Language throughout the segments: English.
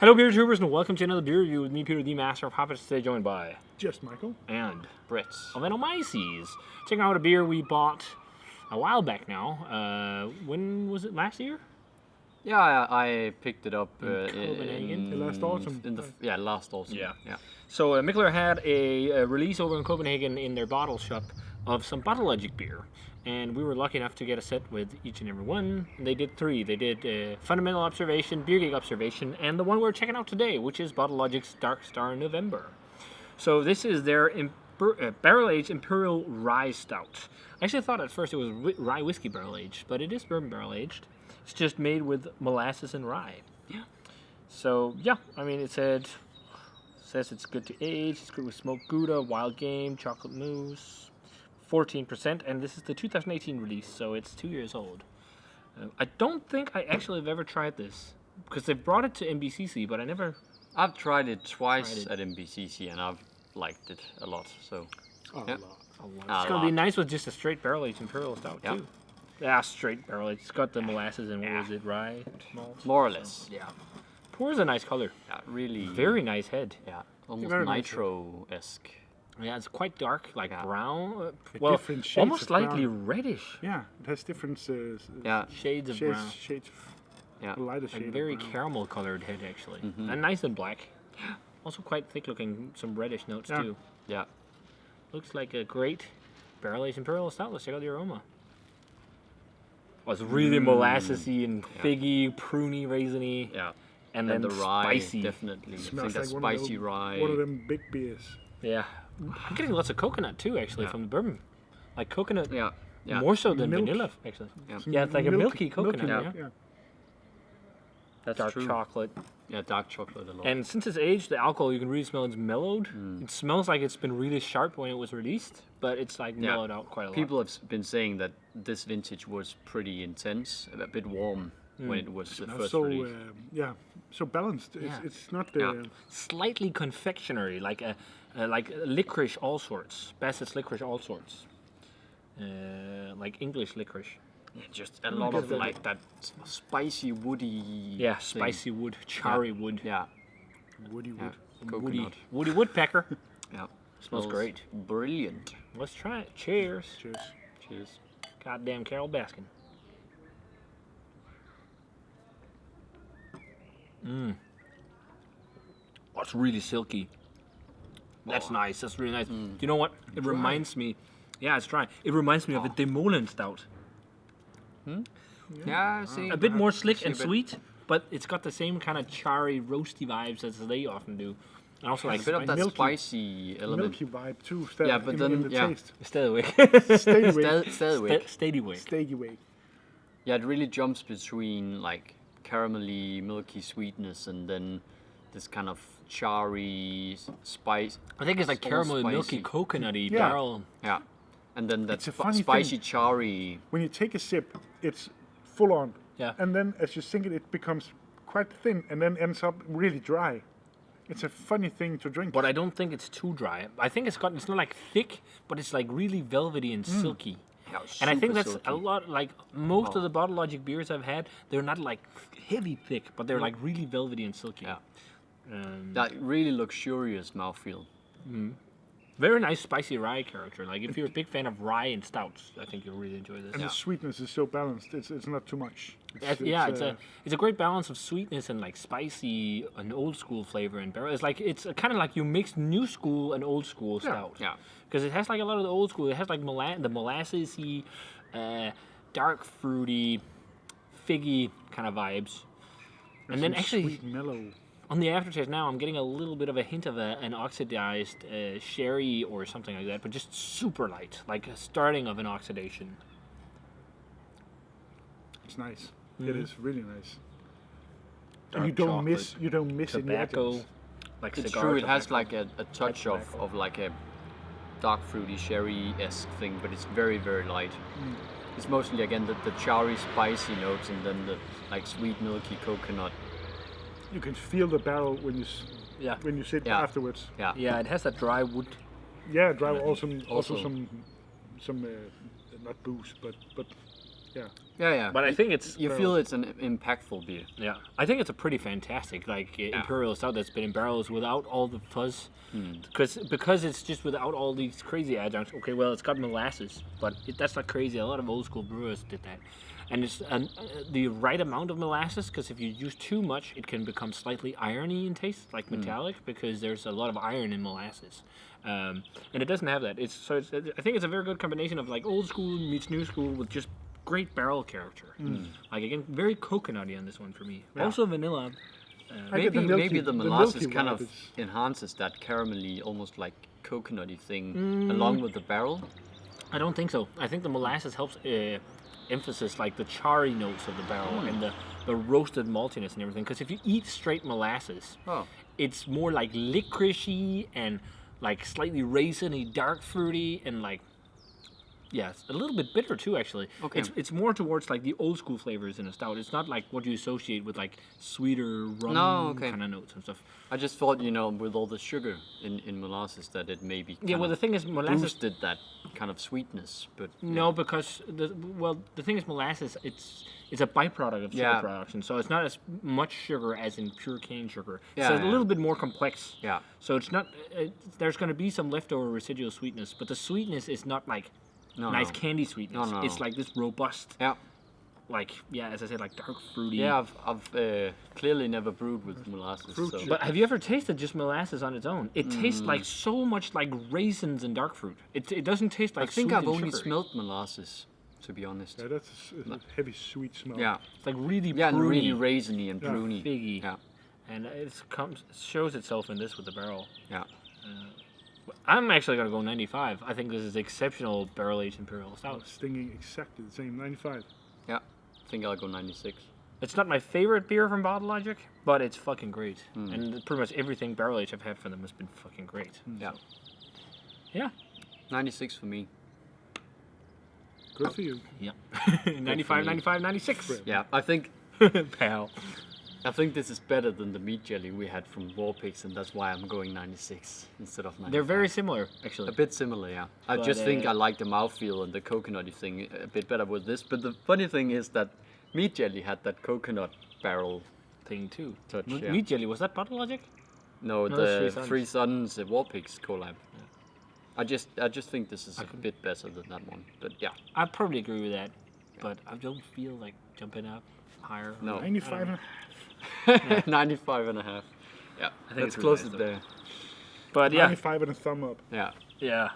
Hello, beer tubers, and welcome to another beer review with me, Peter, the Master of Hoppers, today joined by Just Michael and Brett of Anomyces. Checking out a beer we bought a while back now. When was it? Last year? Yeah, I picked it up Copenhagen? last autumn. Last autumn. Yeah. Yeah. So Mikkeller had a release over in Copenhagen in their bottle shop of some Bottle Logic beer. And we were lucky enough to get a set with each and every one. And they did three. They did Fundamental Observation, Beer Geek Observation, and the one we're checking out today, which is Bottle Logic's Darkstar November. So this is their barrel-aged Imperial Rye Stout. I actually thought at first it was rye whiskey barrel-aged, but it is bourbon barrel-aged. It's just made with molasses and rye. Yeah. So, yeah, I mean, says it's good to age, it's good with smoked Gouda, wild game, chocolate mousse. 14%, and this is the 2018 release, so it's 2 years old. I don't think I actually have ever tried this, because they brought it to MBCC, but I've tried it twice at MBCC and I've liked it a lot. So A lot. It's going to be nice with just a straight barrel-aged Imperial Stout, too. Yeah, straight barrel-aged. It's got the molasses and what was it, rye malt? More or less. Yeah. Pours a nice color. Yeah, really. Very nice head. Yeah, almost very nice, nitro-esque. Yeah, it's quite dark, like brown. Different shades almost of slightly brown. reddish. Yeah, it has different Shades of brown. shades Yeah. lighter Like shade. very of brown. caramel colored head, actually. And nice and black. Also quite thick looking, some reddish notes, Yeah. too. Yeah. Looks like a great barrel-aged Imperial Stout. Let's check out the aroma. Oh, it's really molassesy and figgy, pruny, raisiny. Yeah. And And then the rye, spicy. definitely. I Smells think that like one of spicy them, rye. One of them big beers. Yeah. I'm getting lots of coconut, too, actually, Yeah. from the bourbon. Like coconut, Yeah. Yeah. more so than Milk. vanilla, actually. Yeah. Yeah, it's like a milky coconut, milk, yeah. That's Dark true. chocolate. Yeah, dark chocolate a lot. And since it's aged, the alcohol, you can really smell it's mellowed. It smells like it's been really sharp when it was released, but it's like mellowed out quite a lot. People have been saying that this vintage was pretty intense, a bit warm when it was first So released. so balanced. Yeah. It's not Slightly confectionery, like a licorice all sorts. Bassett's licorice all sorts. Like English licorice. Yeah, just a lot of like that spicy, woody. Yeah, thing. spicy wood, charry wood. Yeah, woody wood. coconut. Woody woodpecker. Yeah, Smells great. Brilliant. Let's try it. Cheers. Cheers. Cheers. Goddamn Carol Baskin. Oh, it's really silky. That's nice. That's really nice. Do you know what? It reminds me. Yeah, it's dry. It reminds me of a Demolen Stout. Yeah, I see. A bit more slick see and a bit- sweet, but it's got the same kind of charry, roasty vibes as they often do. And also like a bit of that milky- spicy element. Milky vibe too. Yeah, but then- in the yeah. taste. stay away. Stay away. Steady away. Stay away. Yeah, it really jumps between like caramelly, milky sweetness and then this kind of charry spice. I think it's like almost caramel, milky, spicy. coconutty Yeah. barrel. Yeah, and then that It's a funny spicy, thing. charry. When you take a sip, it's full on. Yeah. And then as you sink it, it becomes quite thin and then ends up really dry. It's a funny thing to drink. But I don't think it's too dry. I think it's not like thick, but it's like really velvety and silky. Yeah, And I think super that's silky. a lot, like most of the Bottle Logic beers I've had, they're not like heavy thick, but they're like really velvety and silky. Yeah. That really luxurious mouthfeel. Very nice spicy rye character. Like if you're a big fan of rye and stouts, I think you'll really enjoy this. and the sweetness is so balanced. It's not too much. It's a great balance of sweetness and like spicy and old school flavor and barrel. It's kind of like you mix new school and old school stout. Yeah. Because it has like a lot of the old school. It has like the molassesy, dark fruity, figgy kind of vibes. And then Some actually sweet mellow. on the aftertaste now, I'm getting a little bit of a hint of an oxidized sherry or something like that, but just super light, like a starting of an oxidation. It's nice. It is really nice. Dark And you don't miss tobacco, any adjuncts. like It's cigar true. It has tobacco. like a touch of like a dark fruity sherry-esque thing, but it's very, very light. It's mostly again the charry, spicy notes, and then the like sweet, milky coconut. You can feel the barrel when you Yeah. when you sit Yeah. afterwards. Yeah. Yeah, it has that dry wood. Yeah, drive also Also- some not booze, but Yeah. But I think it's You feel it's an impactful beer. yeah. I think it's a pretty fantastic Imperial Stout that's been in barrels without all the fuzz, because it's just without all these crazy adjuncts. Okay, well it's got molasses, but that's not crazy. A lot of old school brewers did that, and it's the right amount of molasses. Because if you use too much, it can become slightly irony in taste, like metallic, because there's a lot of iron in molasses. And it doesn't have that. I think it's a very good combination of like old school meets new school with just great barrel character. Like again, very coconutty on this one for me. Also vanilla. Maybe the molasses milky kind vibe of is- enhances that caramelly, almost like coconutty thing along with the barrel. I don't think so. I think the molasses helps emphasis like the charry notes of the barrel and the roasted maltiness and everything. Because if you eat straight molasses, it's more like licoricey and like slightly raisiny, dark fruity, and like it's a little bit bitter too. Actually, Okay. It's more towards like the old school flavors in a stout. It's not like what you associate with like sweeter rum kind of notes and stuff. I just thought, with all the sugar in molasses, that it maybe Yeah, well the thing is molasses. boosted that kind of sweetness, but No, because the thing is molasses. It's a byproduct of sugar production, so it's not as much sugar as in pure cane sugar. So it's a little bit more complex. Yeah. So it's not. There's going to be some leftover residual sweetness, but the sweetness is not like nice candy sweetness. No. It's like this robust. Yeah. Like as I said, like dark fruity. Yeah, I've clearly never brewed with molasses. So. But have you ever tasted just molasses on its own? It tastes like so much like raisins and dark fruit. It doesn't taste like. I think sweet I've and only sugary. smelled molasses, to be honest. Yeah, that's a heavy sweet smell. Yeah. It's like really Yeah, and really pruny, raisiny and pruny. figgy. Yeah. And it shows itself in this with the barrel. Yeah. I'm actually gonna go 95. I think this is exceptional barrel aged Imperial Stout. It's thinking exactly the same, 95. Yeah. I think I'll go 96. It's not my favorite beer from Bottle Logic, but it's fucking great. And pretty much everything barrel aged I've had from them has been fucking great. Yeah. Yeah. 96 for me. Good for you. Yeah. 95, 95, 96. Yeah, I think Pal. this is better than the meat jelly we had from Warpigs, and that's why I'm going 96 instead of 95. They're very similar, actually. A bit similar, yeah. I But, just think I like the mouthfeel and the coconutty thing a bit better with this. But the funny thing is that meat jelly had that coconut barrel Thing too. touch. Yeah. Meat jelly, was that Bottle Logic? No, No, the that's Three Sons Warpigs collab. I just think this is a bit better than that one. But yeah, I probably agree with that, but I don't feel like jumping up higher. No. 95 and 95 and a half. Yeah, think let's it's close really it nice, there. But yeah, 95 and a thumb up. Yeah, yeah.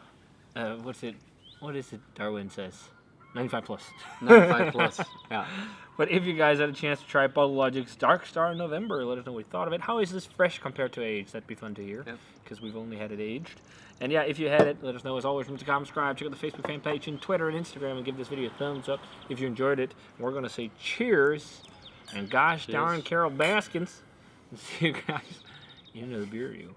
What is it Darwin says? 95 plus. 95 plus. Yeah. But if you guys had a chance to try Bottle Logic's Darkstar in November, let us know what you thought of it. How is this fresh compared to aged? That'd be fun to hear, because we've only had it aged. And yeah, if you had it, let us know. As always, remember to comment, subscribe, check out the Facebook fan page, and Twitter and Instagram, and give this video a thumbs up if you enjoyed it. We're going to say cheers, and gosh darn Carol Baskins. See you guys in another beer review.